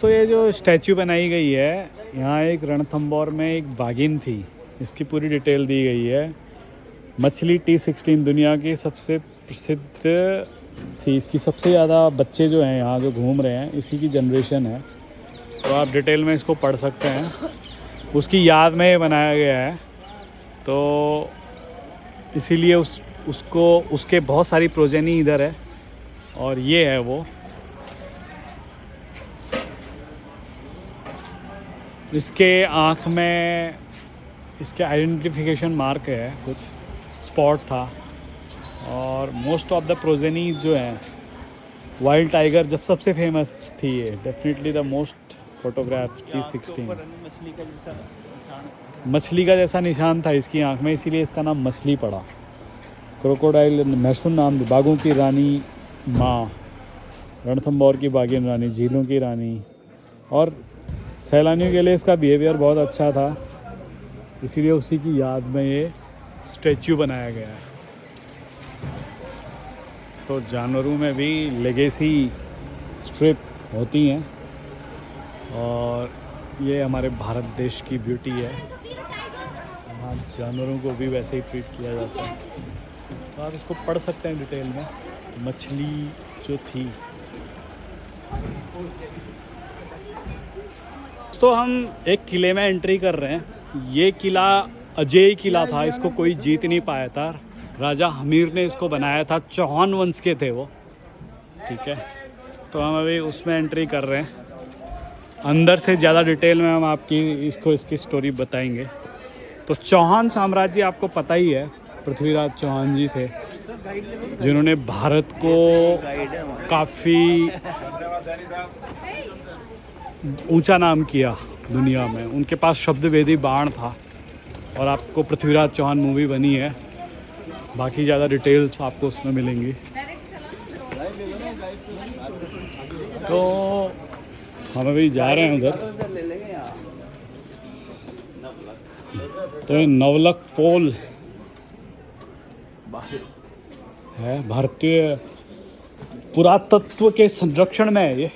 तो ये जो स्टैचू बनाई गई है, यहाँ एक रणथंबोर में एक बाघिन थी, इसकी पूरी डिटेल दी गई है। मछली T16 दुनिया की सबसे प्रसिद्ध थी, इसकी सबसे ज़्यादा बच्चे जो हैं यहाँ जो घूम रहे हैं इसी की जनरेशन है। तो आप डिटेल में इसको पढ़ सकते हैं, उसकी याद में ये बनाया गया है। तो इसीलिए उसको उसके बहुत सारी प्रोजेनी इधर है और ये है वो। इसके आँख में इसके आइडेंटिफिकेशन मार्क है, कुछ स्पॉट था। और मोस्ट ऑफ द प्रोजेनी जो हैं, वाइल्ड टाइगर जब सबसे फेमस थी ये, definitely the most photograph T16। मछली का जैसा निशान था इसकी आँख में, इसीलिए इसका नाम मछली पड़ा। क्रोकोडाइल मैसून नाम, बाघों की रानी माँ, रणथंबोर की बाघिन रानी, झीलों की रानी। और सैलानियों के लिए इसका बिहेवियर बहुत अच्छा था, इसीलिए उसी की याद में ये स्टैचू बनाया गया है। तो जानवरों में भी लेगेसी स्ट्रिप होती हैं और ये हमारे भारत देश की ब्यूटी है। यहाँ जानवरों को भी वैसे ही ट्रीट किया जाता है। तो आप इसको पढ़ सकते हैं डिटेल में। मछली जो थी, तो हम एक किले में एंट्री कर रहे हैं। ये किला अजेय किला था, इसको कोई जीत नहीं पाया था। राजा हमीर ने इसको बनाया था, चौहान वंश के थे वो, ठीक है। तो हम अभी उसमें एंट्री कर रहे हैं। अंदर से ज़्यादा डिटेल में हम इसकी स्टोरी बताएंगे। तो चौहान साम्राज्य आपको पता ही है, पृथ्वीराज चौहान जी थे जिन्होंने भारत को काफ़ी ऊंचा नाम किया दुनिया में। उनके पास शब्दवेदी बाण था और आपको पृथ्वीराज चौहान मूवी बनी है, बाकी ज़्यादा डिटेल्स आपको उसमें मिलेंगी। तो हम अभी जा रहे हैं उधर। तो ये नवलख पोल है, भारतीय पुरातत्व के संरक्षण में है। ये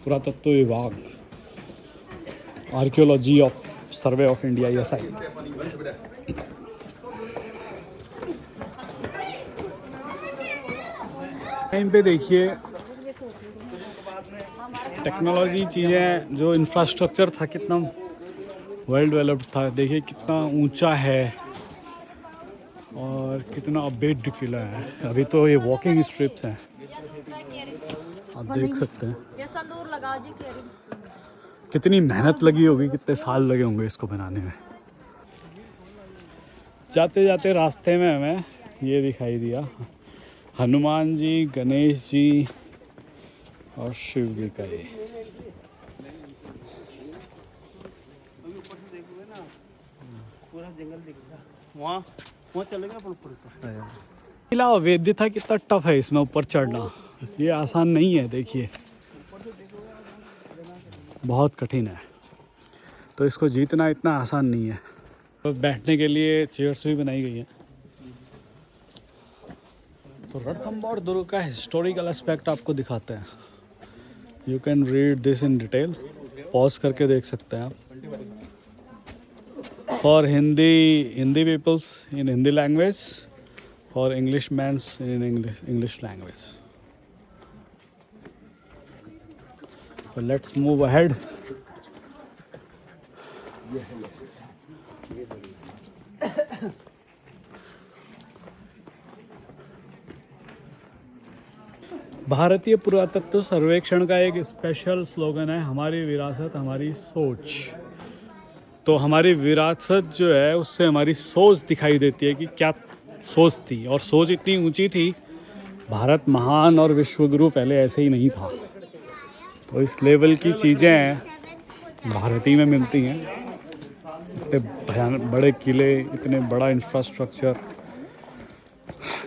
पुरातत्व विभाग, archaeology of survey of India, ये साइड। टाइम पे देखिए टेक्नोलॉजी चीज़ें, जो इंफ्रास्ट्रक्चर था कितना वेल डेवलप्ड था। देखिए कितना ऊंचा है और कितना अपडेट किला है। अभी तो ये वॉकिंग स्ट्रिप्स हैं, आप देख सकते हैं। कितनी मेहनत लगी होगी, कितने साल लगे होंगे इसको बनाने में। जाते जाते रास्ते में हमें ये दिखाई दिया, हनुमान जी, गणेश जी और शिव जी का ये पूरा जंगल दिख रहा। वहाँ चलेगा। किला वैद्य था, कितना टफ है इसमें ऊपर चढ़ना, ये आसान नहीं है। देखिए बहुत कठिन है, तो इसको जीतना इतना आसान नहीं है। तो बैठने के लिए चेयर्स भी बनाई गई हैं। तो रणथंबोर दुर्ग का हिस्टोरिकल एस्पेक्ट आपको दिखाते हैं। You can read this in detail, pause करके देख सकते हैं आप। For Hindi peoples in Hindi language, for English mans in English language. So let's move ahead. भारतीय पुरातत्व सर्वेक्षण का एक स्पेशल स्लोगन है, हमारी विरासत हमारी सोच। तो हमारी विरासत जो है उससे हमारी सोच दिखाई देती है कि क्या सोच थी, और सोच इतनी ऊंची थी। भारत महान और विश्वगुरु पहले ऐसे ही नहीं था। तो इस लेवल की चीज़ें भारत ही में मिलती हैं। इतने भयानक बड़े किले, इतने बड़ा इंफ्रास्ट्रक्चर।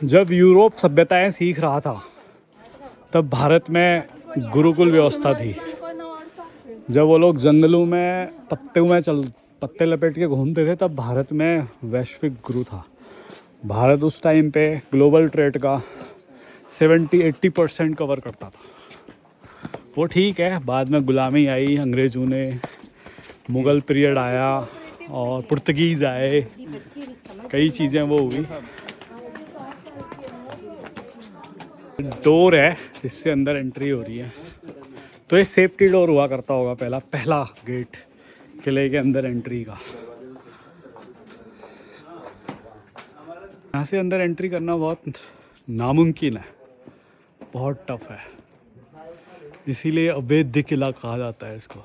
जब यूरोप सभ्यताएं सीख रहा था तब भारत में गुरुकुल व्यवस्था थी। जब वो लोग जंगलों में पत्ते लपेट के घूमते थे तब भारत में वैश्विक गुरु था। भारत उस टाइम पे ग्लोबल ट्रेड का 70-80% कवर करता था। वो ठीक है, बाद में गुलामी आई, अंग्रेज़ों ने, मुग़ल पीरियड आया और पुर्तगीज़ आए, कई चीज़ें वो हुई। डोर है जिससे अंदर एंट्री हो रही है, तो ये सेफ्टी डोर हुआ करता होगा, पहला गेट किले के अंदर एंट्री का। यहाँ से अंदर एंट्री करना बहुत नामुमकिन है, बहुत टफ है, इसीलिए अवैध किला कहा जाता है इसको।